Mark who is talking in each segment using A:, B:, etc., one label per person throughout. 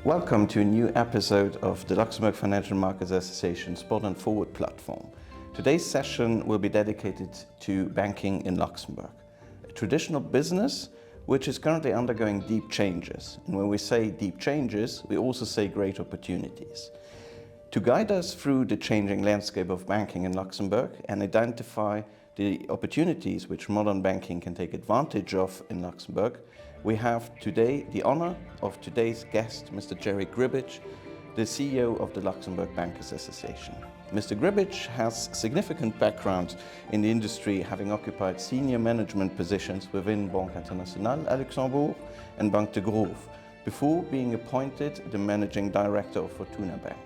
A: Welcome to a new episode of the Luxembourg Financial Markets Association Spot and Forward platform. Today's session will be dedicated to banking in Luxembourg, a traditional business which is currently undergoing deep changes. And when we say deep changes, we also say great opportunities. To guide us through the changing landscape of banking in Luxembourg and identify the opportunities which modern banking can take advantage of in Luxembourg, we have today the honor of today's guest, Mr. GRIBC, the CEO of the Luxembourg Bankers Association. Mr. GRIBC has significant background in the industry, having occupied senior management positions within Banque Internationale à Luxembourg and Banque de Grove, before being appointed the managing director of Fortuna Bank.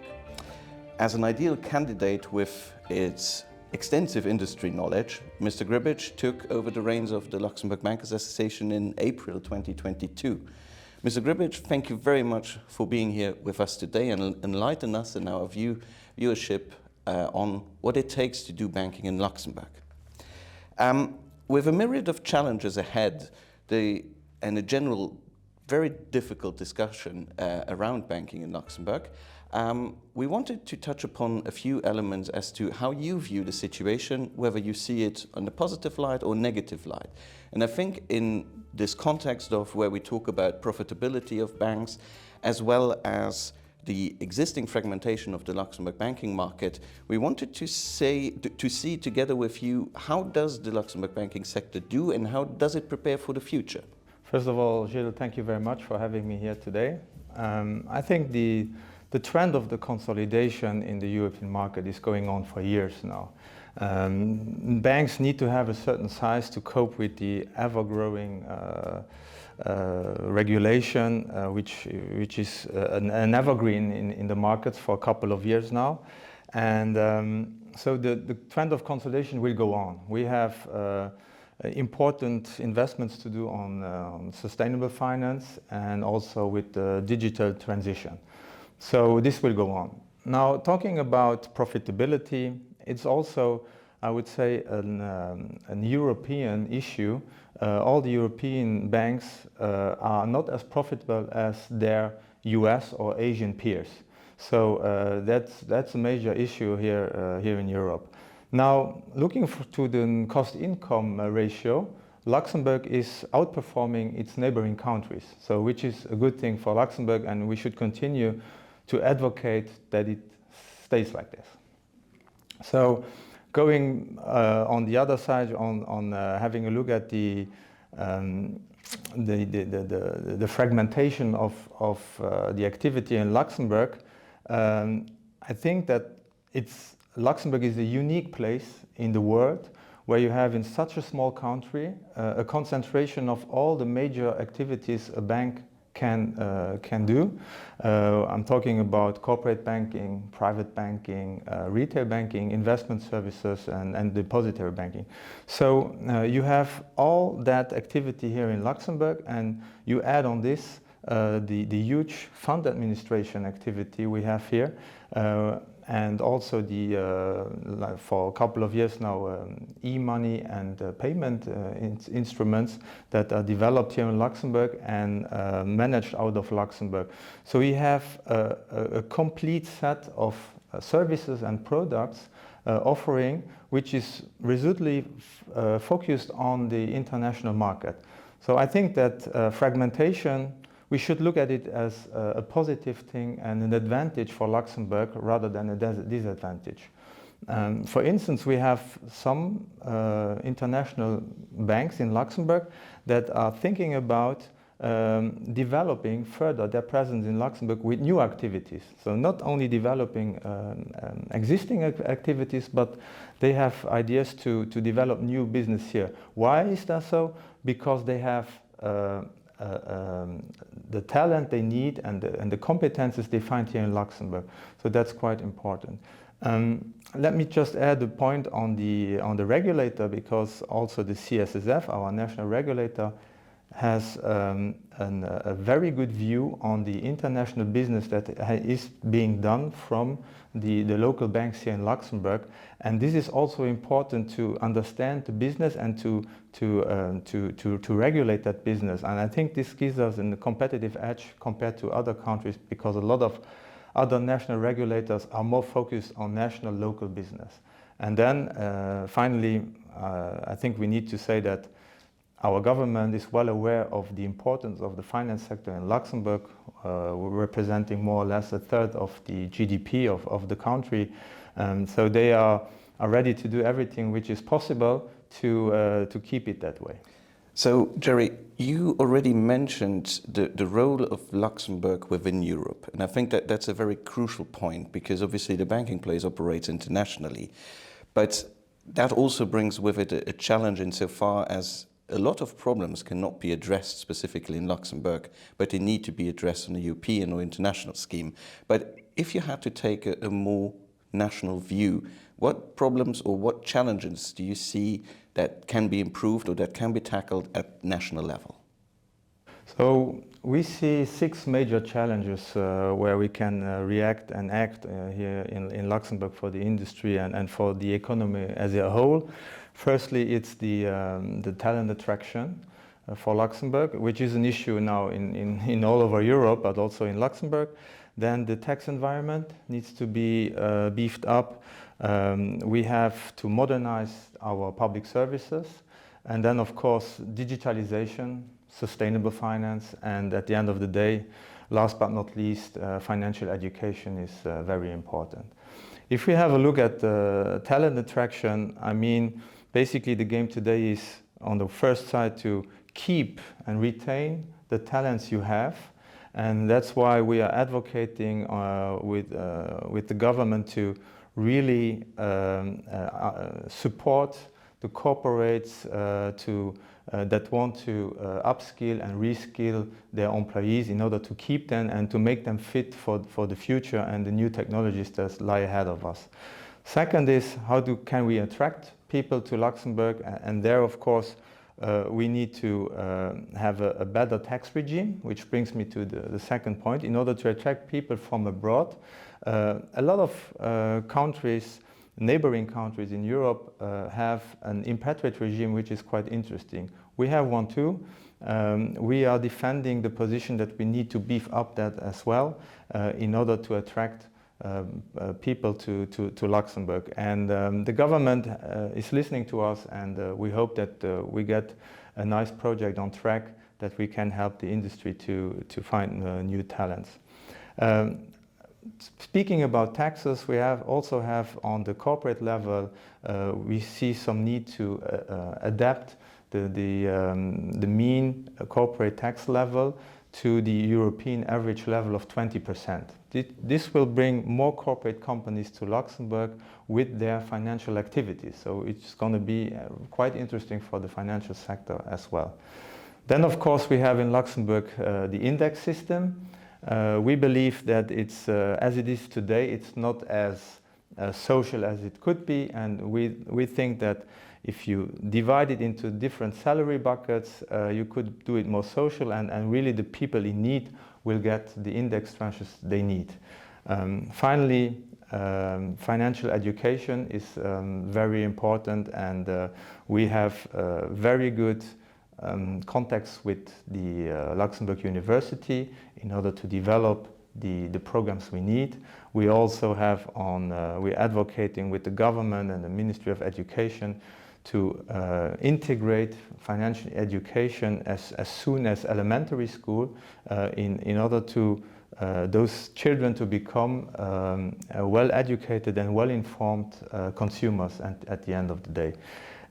A: As an ideal candidate with its extensive industry knowledge, Mr. GRIBC took over the reins of the Luxembourg Bankers Association in April 2022. Mr. GRIBC, thank you very much for being here with us today and enlighten us in our viewership on what it takes to do banking in Luxembourg. With a myriad of challenges ahead and a general very difficult discussion around banking in Luxembourg, we wanted to touch upon a few elements as to how you view the situation, whether you see it on the positive light or negative light. And I think in this context of where we talk about profitability of banks, as well as the existing fragmentation of the Luxembourg banking market, we wanted to see together with you, how does the Luxembourg banking sector do and how does it prepare for the future?
B: First of all, Gilles, thank you very much for having me here today. I think the trend of the consolidation in the European market is going on for years now. Banks need to have a certain size to cope with the ever-growing regulation, which is an evergreen in the markets for a couple of years now. And so the trend of consolidation will go on. We have important investments to do on sustainable finance and also with the digital transition. So this will go on. Now, talking about profitability, it's also, I would say, an European issue. All the European banks are not as profitable as their US or Asian peers. So that's a major issue here in Europe. Now, looking to the cost-income ratio, Luxembourg is outperforming its neighboring countries, so which is a good thing for Luxembourg, and we should continue to advocate that it stays like this. So going on the other side, on having a look at the fragmentation of the activity in Luxembourg, I think that Luxembourg is a unique place in the world where you have in such a small country a concentration of all the major activities a bank can do. I'm talking about corporate banking, private banking, retail banking, investment services, and depository banking. So you have all that activity here in Luxembourg, and you add on this the huge fund administration activity we have here, and also for a couple of years now, e-money and payment instruments that are developed here in Luxembourg and managed out of Luxembourg. So we have a complete set of services and products offering, which is resolutely focused on the international market. So I think that fragmentation, we should look at it as a positive thing and an advantage for Luxembourg rather than a disadvantage. For instance, we have some international banks in Luxembourg that are thinking about developing further their presence in Luxembourg with new activities. So not only developing existing activities, but they have ideas to develop new business here. Why is that so? Because they have the talent they need and the competences they find here in Luxembourg. So that's quite important. Let me just add a point on the regulator, because also the CSSF, our national regulator, has a very good view on the international business that is being done from the local banks here in Luxembourg, and this is also important to understand the business and to regulate that business. And I think this gives us a competitive edge compared to other countries, because a lot of other national regulators are more focused on national local business. And then finally, I think we need to say that our government is well aware of the importance of the finance sector in Luxembourg. We're representing more or less a third of the GDP of the country. So they are ready to do everything which is possible to keep it that way.
A: So, Jerry, you already mentioned the role of Luxembourg within Europe. And I think that that's a very crucial point, because obviously the banking place operates internationally. But that also brings with it a challenge insofar as a lot of problems cannot be addressed specifically in Luxembourg, but they need to be addressed on a European or international scheme. But if you had to take a more national view, what problems or what challenges do you see that can be improved or that can be tackled at national level?
B: So we see 6 major challenges where we can react and act here in Luxembourg for the industry and for the economy as a whole. Firstly, it's the talent attraction for Luxembourg, which is an issue now in all over Europe, but also in Luxembourg. Then the tax environment needs to be beefed up. We have to modernize our public services. And then, of course, digitalization, sustainable finance, and at the end of the day, last but not least, financial education is very important. If we have a look at talent attraction, I mean, basically the game today is on the first side to keep and retain the talents you have. And that's why we are advocating with the government to really support the corporates that want to upskill and reskill their employees in order to keep them and to make them fit for the future and the new technologies that lie ahead of us. Second is can we attract people to Luxembourg, and there of course we need to have a better tax regime, which brings me to the second point. In order to attract people from abroad, a lot of countries, neighboring countries in Europe have an impatriate regime which is quite interesting. We have one too. We are defending the position that we need to beef up that as well in order to attract people to Luxembourg. And the government is listening to us, and we hope that we get a nice project on track that we can help the industry to find new talents. Speaking about taxes, we also have on the corporate level, we see some need to adapt the mean corporate tax level to the European average level of 20%. This will bring more corporate companies to Luxembourg with their financial activities. So it's going to be quite interesting for the financial sector as well. Then of course we have in Luxembourg the index system. We believe that it's, as it is today, it's not as social as it could be, and we think that if you divide it into different salary buckets, you could do it more social, and really the people in need will get the index tranches they need. Finally, financial education is very important, and we have very good contacts with the Luxembourg University in order to develop the programs we need. We also have we're advocating with the government and the Ministry of Education to integrate financial education as soon as elementary school in order to those children to become well-educated and well-informed consumers at the end of the day.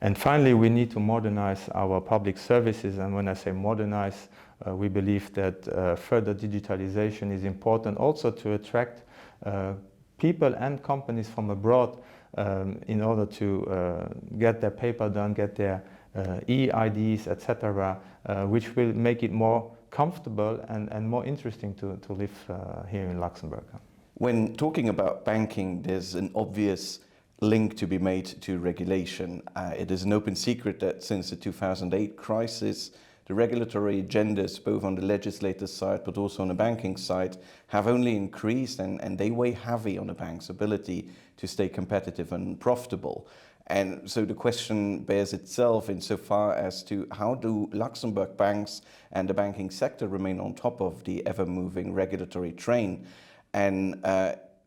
B: And finally, we need to modernize our public services, and when I say modernize, we believe that further digitalization is important also to attract people and companies from abroad in order to get their paper done, get their e-IDs, etc., which will make it more comfortable and more interesting to live here in Luxembourg.
A: When talking about banking, there's an obvious link to be made to regulation. It is an open secret that since the 2008 crisis, the regulatory agendas, both on the legislative side but also on the banking side, have only increased, and they weigh heavy on the bank's ability to stay competitive and profitable. And so the question bears itself insofar as to how do Luxembourg banks and the banking sector remain on top of the ever-moving regulatory train. And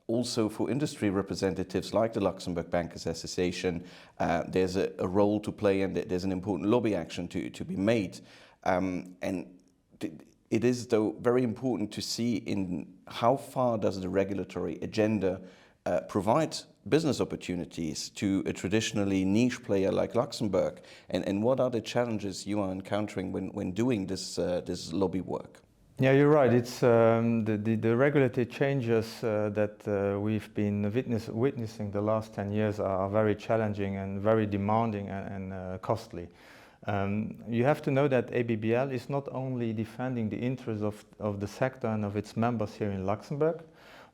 A: also for industry representatives like the Luxembourg Bankers Association, there's a role to play, and there's an important lobby action to be made. And it is, though, very important to see in how far does the regulatory agenda provide business opportunities to a traditionally niche player like Luxembourg, and what are the challenges you are encountering when doing this lobby work?
B: Yeah, you're right. It's the regulatory changes that we've been witnessing the last 10 years are very challenging and very demanding and costly. You have to know that ABBL is not only defending the interests of the sector and of its members here in Luxembourg,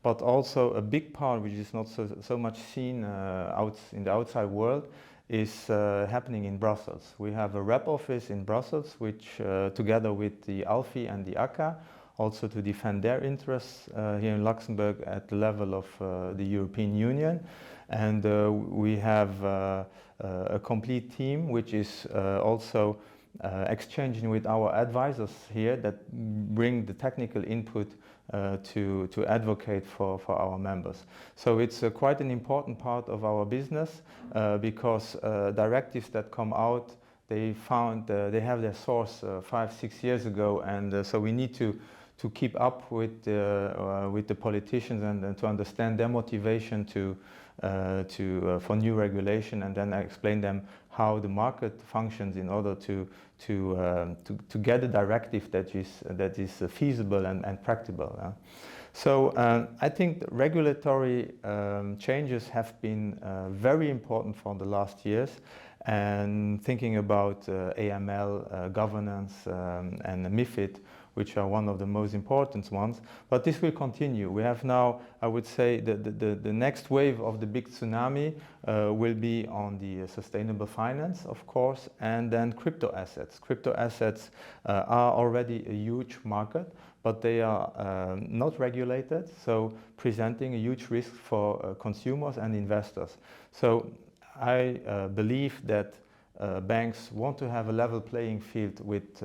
B: but also a big part, which is not so much seen out in the outside world, is happening in Brussels. We have a rep office in Brussels, which together with the ALFI and the ACA, also to defend their interests here in Luxembourg at the level of the European Union. And we have a complete team which is also exchanging with our advisors here that bring the technical input to advocate for our members. So it's quite an important part of our business because directives that come out, they found they have their source 5-6 years ago, and so we need to keep up with the politicians and to understand their motivation for new regulation, and then explain them how the market functions in order to get a directive that is feasible and practicable. So I think regulatory changes have been very important for the last years, and thinking about AML, governance, and MiFID, which are one of the most important ones. But this will continue. We have now, I would say, the next wave of the big tsunami will be on the sustainable finance, of course, and then crypto assets. Crypto assets are already a huge market, but they are not regulated, so presenting a huge risk for consumers and investors. So I believe that banks want to have a level playing field with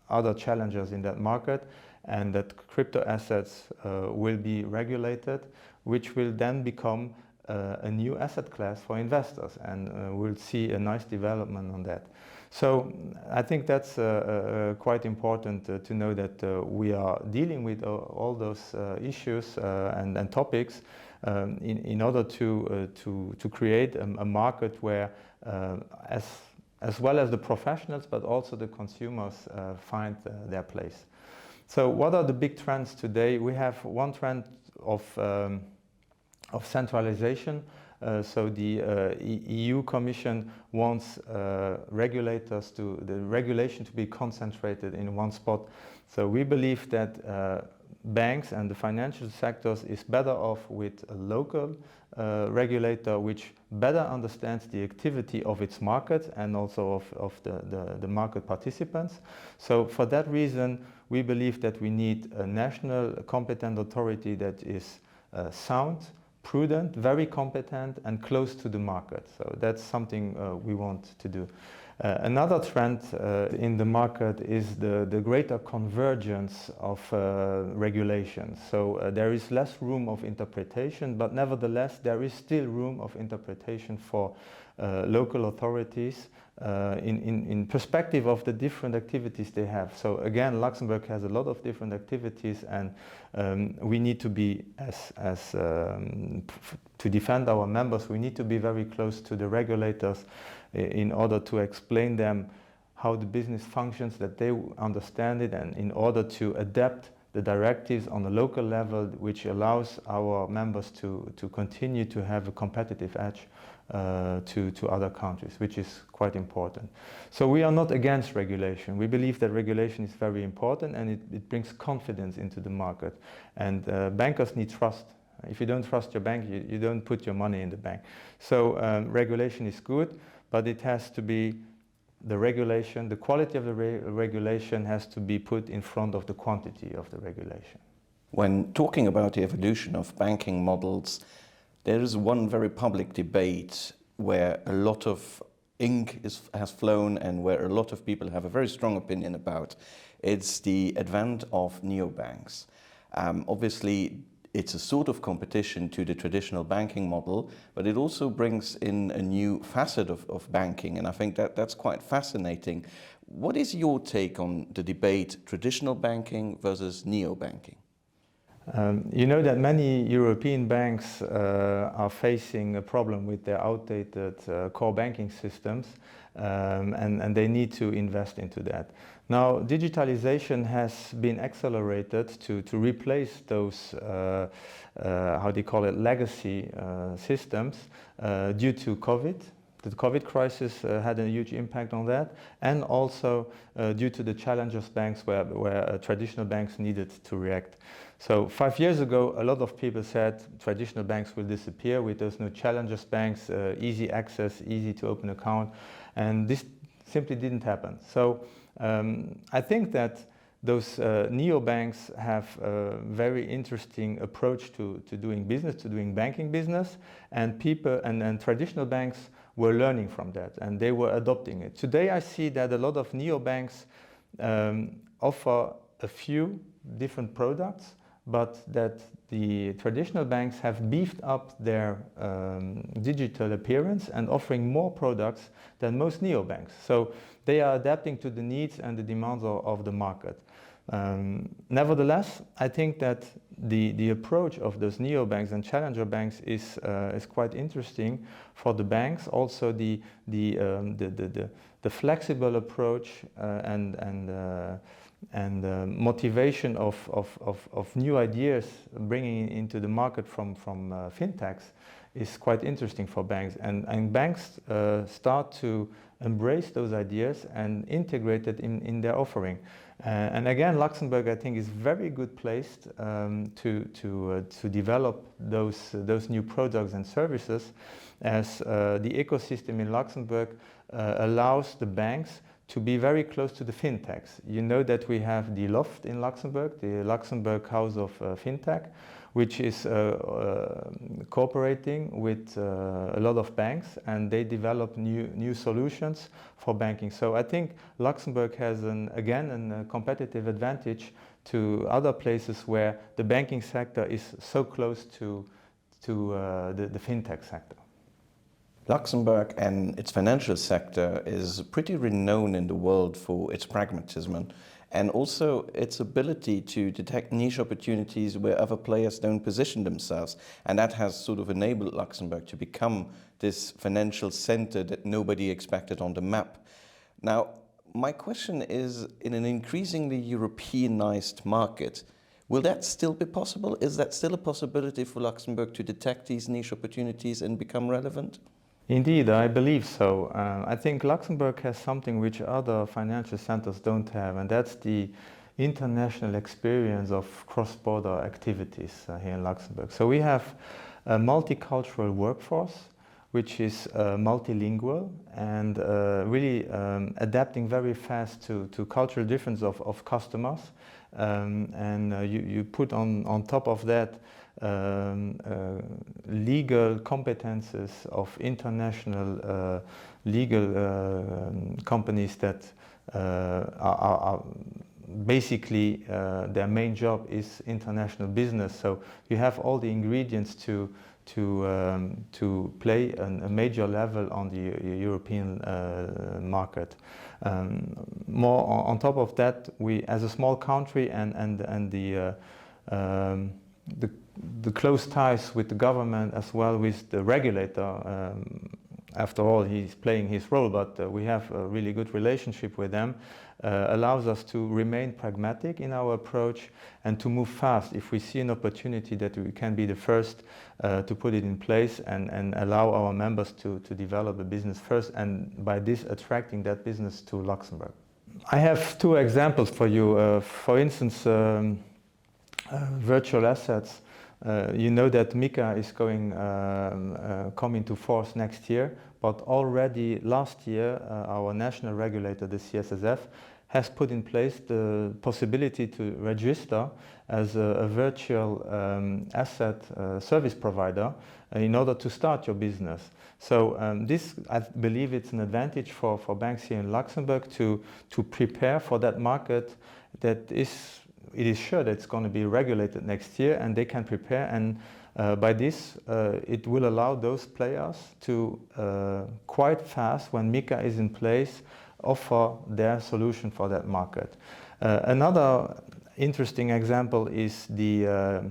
B: other challengers in that market, and that crypto assets will be regulated, which will then become a new asset class for investors, and we'll see a nice development on that. So I think that's quite important to know that we are dealing with all those issues and topics in order to create a market where as well as the professionals, but also the consumers find their place. So what are the big trends today? We have one trend of centralization. So the EU Commission wants the regulation to be concentrated in one spot. So we believe that banks and the financial sectors is better off with a local regulator which better understands the activity of its market and also of the market participants. So for that reason, we believe that we need a national competent authority that is sound, prudent, very competent, and close to the market. So that's something we want to do. Another trend in the market is the greater convergence of regulations. So there is less room of interpretation, but nevertheless there is still room of interpretation for local authorities in perspective of the different activities they have. So again, Luxembourg has a lot of different activities, and we need to be to defend our members, we need to be very close to the regulators in order to explain them how the business functions, that they understand it, and in order to adapt the directives on the local level, which allows our members to continue to have a competitive edge to other countries, which is quite important. So we are not against regulation. We believe that regulation is very important, and it brings confidence into the market. And bankers need trust. If you don't trust your bank, you don't put your money in the bank. So regulation is good, but it has to be the regulation, the quality of the regulation has to be put in front of the quantity of the regulation.
A: When talking about the evolution of banking models, there is one very public debate where a lot of ink has flown and where a lot of people have a very strong opinion about. It's the advent of neobanks. Obviously, it's a sort of competition to the traditional banking model, but it also brings in a new facet of banking, and I think that's quite fascinating. What is your take on the debate, traditional banking versus neobanking?
B: You know that many European banks are facing a problem with their outdated core banking systems, and they need to invest into that. Now, digitalization has been accelerated to replace those, how do you call it, legacy systems due to COVID. The COVID crisis had a huge impact on that, and also due to the challengers banks where traditional banks needed to react. So 5 years ago, a lot of people said traditional banks will disappear with those new challengers banks, easy access, easy to open account, and this simply didn't happen. So I think that those neobanks have a very interesting approach to doing business, to doing banking business, and people and traditional banks were learning from that, and they were adopting it. Today I see that a lot of neobanks offer a few different products, but that the traditional banks have beefed up their digital appearance and offering more products than most neobanks. So they are adapting to the needs and the demands of the market. Nevertheless, I think that the approach of those neobanks and challenger banks is quite interesting for the banks. Also, the flexible approach and motivation of new ideas bringing into the market from fintechs is quite interesting for banks. And banks start to embrace those ideas and integrate it in their offering. And again, Luxembourg, I think, is very good placed to develop those new products and services, as the ecosystem in Luxembourg allows the banks to be very close to the fintechs. You know that we have the Loft in Luxembourg, the Luxembourg House of Fintech, which is cooperating with a lot of banks, and they develop new solutions for banking. So I think Luxembourg has again a competitive advantage to other places where the banking sector is so close to the fintech sector.
A: Luxembourg and its financial sector is pretty renowned in the world for its pragmatism and also its ability to detect niche opportunities where other players don't position themselves. And that has sort of enabled Luxembourg to become this financial center that nobody expected on the map. Now, my question is, in an increasingly Europeanized market, will that still be possible? Is that still a possibility for Luxembourg to detect these niche opportunities and become relevant?
B: Indeed, I believe so. I think Luxembourg has something which other financial centers don't have, and that's the international experience of cross-border activities here in Luxembourg. So we have a multicultural workforce, which is multilingual and really adapting very fast to cultural difference of customers. You put on top of that legal competences of international legal companies that are basically their main job is international business. So you have all the ingredients to play a major level on the European market. More on top of that, we, as a small country, and the close ties with the government as well with the regulator. After all, he's playing his role, but we have a really good relationship with them. Allows us to remain pragmatic in our approach and to move fast if we see an opportunity that we can be the first to put it in place and allow our members to develop a business first, and by this attracting that business to Luxembourg. I have two examples for you. For instance, virtual assets. You know that MiCA is coming to force next year, but already last year our national regulator, the CSSF, has put in place the possibility to register as a virtual asset service provider in order to start your business. So this, I believe, it's an advantage for banks here in Luxembourg to prepare for that market. It is sure that it's going to be regulated next year, and they can prepare, and by this it will allow those players to quite fast, when MiCA is in place, offer their solution for that market. Another interesting example is the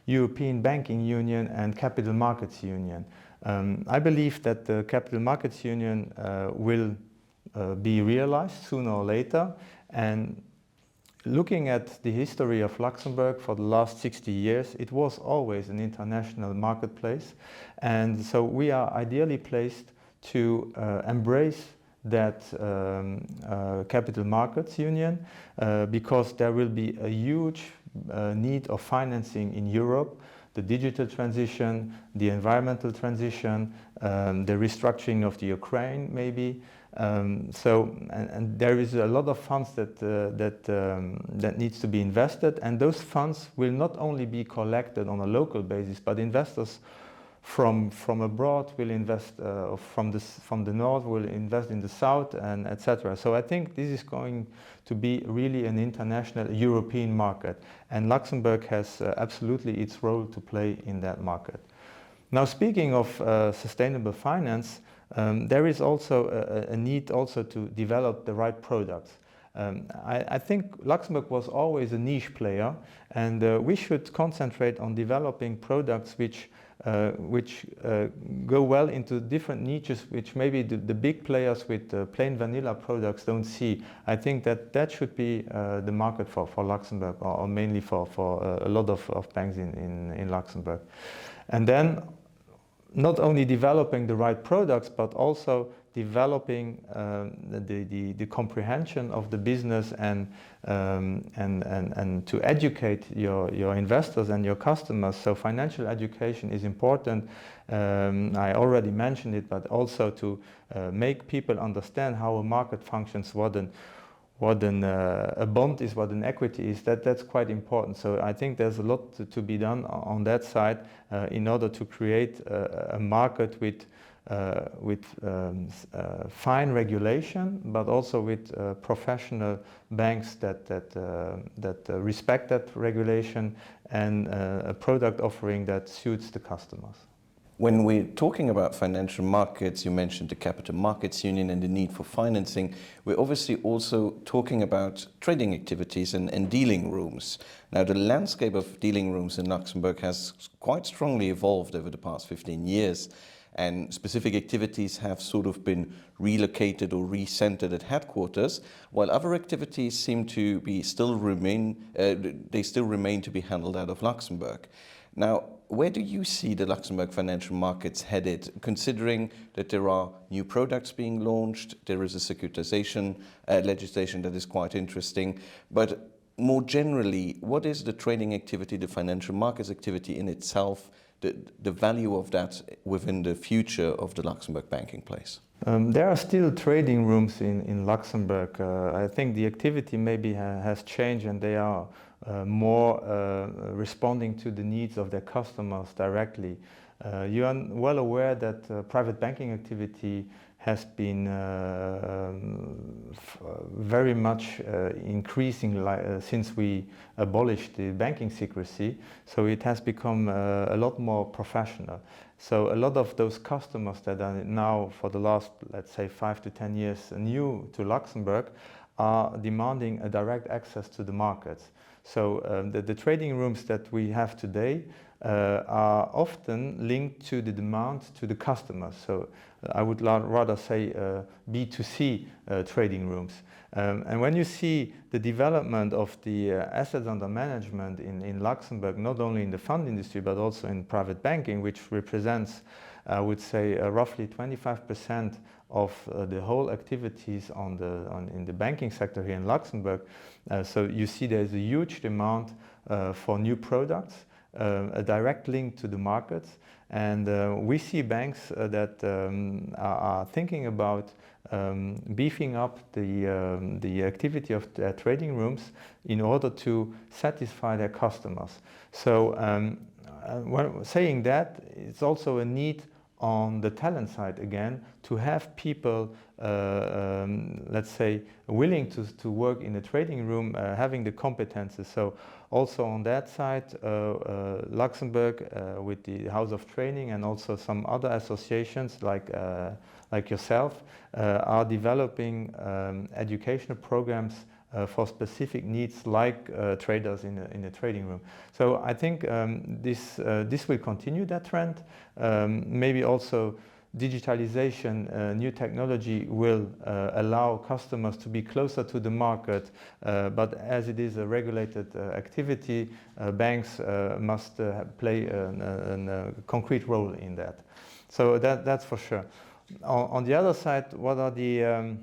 B: European Banking Union and Capital Markets Union. I believe that the Capital Markets Union will be realized sooner or later, and looking at the history of Luxembourg for the last 60 years, it was always an international marketplace, and so we are ideally placed to embrace that Capital Markets Union because there will be a huge need of financing in Europe, the digital transition, the environmental transition, the restructuring of the Ukraine maybe. And there is a lot of funds that needs to be invested, and those funds will not only be collected on a local basis, but investors from abroad will invest, from the north will invest in the south, and etc. So I think this is going to be really an international European market, and Luxembourg has absolutely its role to play in that market. Now, speaking of sustainable finance, there is also a need also to develop the right products. I think Luxembourg was always a niche player, and we should concentrate on developing products which go well into different niches, which maybe the big players with plain vanilla products don't see. I think that should be the market for Luxembourg, or mainly for a lot of banks in Luxembourg. And then not only developing the right products, but also developing the comprehension of the business and to educate your investors and your customers. So financial education is important. I already mentioned it, but also to make people understand how a market functions, what a bond is, what an equity is. That's quite important. So I think there's a lot to be done on that side in order to create a market with fine regulation, but also with professional banks that respect that regulation, and a product offering that suits the customers.
A: When we're talking about financial markets, you mentioned the Capital Markets Union and the need for financing. We're obviously also talking about trading activities and dealing rooms. Now, the landscape of dealing rooms in Luxembourg has quite strongly evolved over the past 15 years. And specific activities have sort of been relocated or recentered at headquarters, while other activities seem to be still remain to be handled out of Luxembourg. Now, where do you see the Luxembourg financial markets headed, considering that there are new products being launched, there is a securitization legislation that is quite interesting, but more generally, what is the trading activity, the financial markets activity in itself, the value of that within the future of the Luxembourg banking place?
B: There are still trading rooms in Luxembourg. I think the activity maybe has changed, and they are more responding to the needs of their customers directly. You are well aware that private banking activity has been very much increasing since we abolished the banking secrecy. So it has become a lot more professional. So a lot of those customers that are now, for the last, let's say, 5 to 10 years new to Luxembourg, are demanding a direct access to the markets. So the trading rooms that we have today are often linked to the demand to the customers. So I would rather say B2C trading rooms. And when you see the development of the assets under management in Luxembourg, not only in the fund industry, but also in private banking, which represents, I would say, roughly 25% of the whole activities in the banking sector here in Luxembourg. So you see there's a huge demand for new products. a direct link to the markets. And we see banks that are thinking about beefing up the activity of their trading rooms in order to satisfy their customers. So when saying that, it's also a need on the talent side again to have people, let's say, willing to work in the trading room, having the competences. So also on that side, Luxembourg with the House of Training and also some other associations like yourself are developing educational programs for specific needs like traders in the trading room. So I think this will continue that trend. Maybe also digitalization, new technology will allow customers to be closer to the market, but as it is a regulated activity, banks must play a concrete role in that. So that's for sure. On the other side, what are the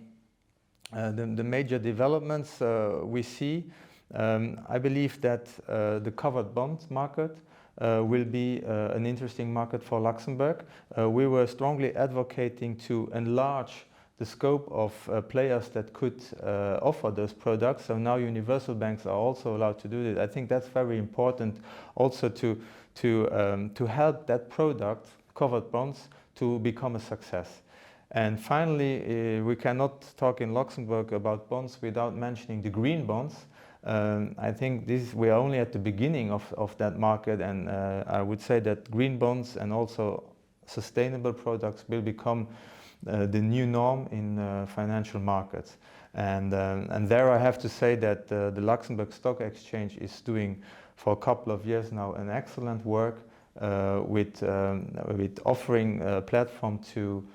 B: major developments we see? I believe that the covered bond market will be an interesting market for Luxembourg. We were strongly advocating to enlarge the scope of players that could offer those products. So now universal banks are also allowed to do this. I think that's very important also to help that product, covered bonds, to become a success. And finally, we cannot talk in Luxembourg about bonds without mentioning the green bonds. I think we are only at the beginning of that market, and I would say that green bonds and also sustainable products will become the new norm in financial markets. And there I have to say that the Luxembourg Stock Exchange is doing for a couple of years now an excellent work with offering a platform to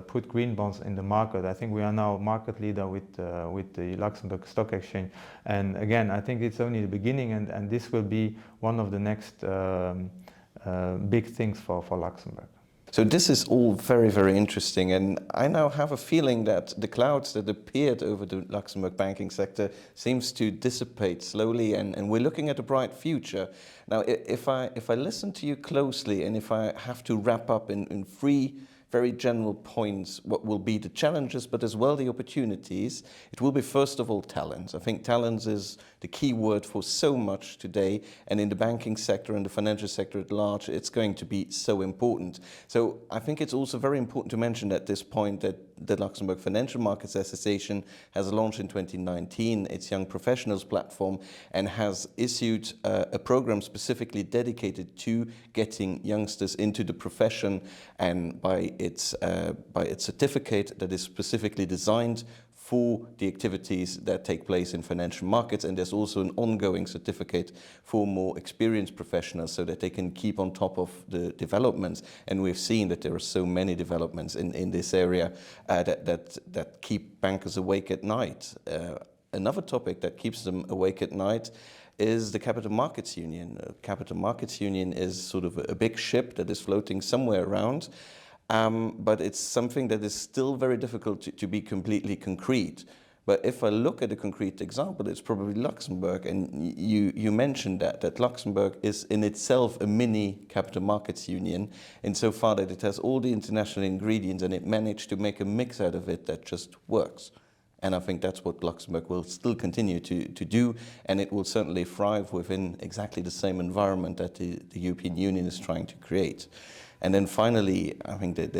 B: put green bonds in the market. I think we are now market leader with the Luxembourg Stock Exchange. And again, I think it's only the beginning, and this will be one of the next big things for Luxembourg.
A: So this is all very, very interesting, and I now have a feeling that the clouds that appeared over the Luxembourg banking sector seems to dissipate slowly, and we're looking at a bright future. Now, if I listen to you closely, and if I have to wrap up in three very general points, what will be the challenges, but as well the opportunities, it will be first of all talent. I think talent is the key word for so much today, and in the banking sector and the financial sector at large, it's going to be so important. So I think it's also very important to mention at this point that the Luxembourg Financial Markets Association has launched in 2019 its Young Professionals platform and has issued a program specifically dedicated to getting youngsters into the profession, and by its certificate that is specifically designed for the activities that take place in financial markets. And there's also an ongoing certificate for more experienced professionals so that they can keep on top of the developments. And we've seen that there are so many developments in this area that keep bankers awake at night. Another topic that keeps them awake at night is the Capital Markets Union. Capital Markets Union is sort of a big ship that is floating somewhere around. But it's something that is still very difficult to be completely concrete. But if I look at a concrete example, it's probably Luxembourg. And you mentioned that Luxembourg is in itself a mini capital markets union, insofar that it has all the international ingredients and it managed to make a mix out of it that just works. And I think that's what Luxembourg will still continue to do, and it will certainly thrive within exactly the same environment that the European Union is trying to create. And then finally, I think that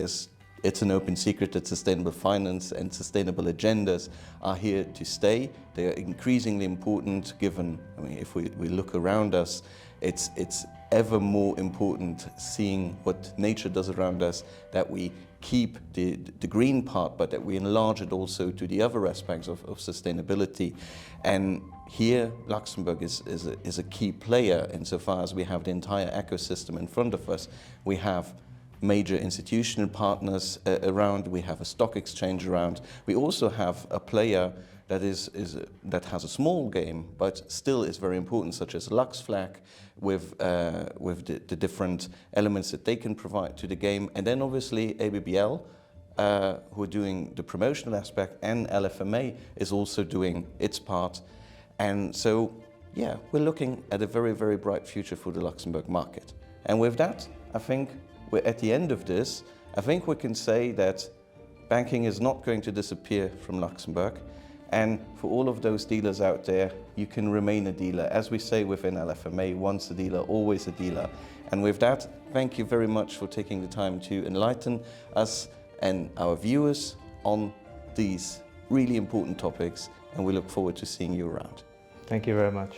A: it's an open secret that sustainable finance and sustainable agendas are here to stay. They are increasingly important given, I mean, if we look around us, it's ever more important seeing what nature does around us, that we keep the green part, but that we enlarge it also to the other aspects of sustainability. And here, Luxembourg is a key player insofar as we have the entire ecosystem in front of us. We have major institutional partners around, we have a stock exchange around. We also have a player that has a small game, but still is very important, such as LuxFlag, with the different elements that they can provide to the game. And then obviously ABBL, who are doing the promotional aspect, and LFMA is also doing its part. And so yeah, we're looking at a very, very bright future for the Luxembourg market. And with that, I think we're at the end of this. I think we can say that banking is not going to disappear from Luxembourg. And for all of those dealers out there, you can remain a dealer. As we say within LFMA, once a dealer, always a dealer. And with that, thank you very much for taking the time to enlighten us and our viewers on these really important topics. And we look forward to seeing you around.
B: Thank you very much.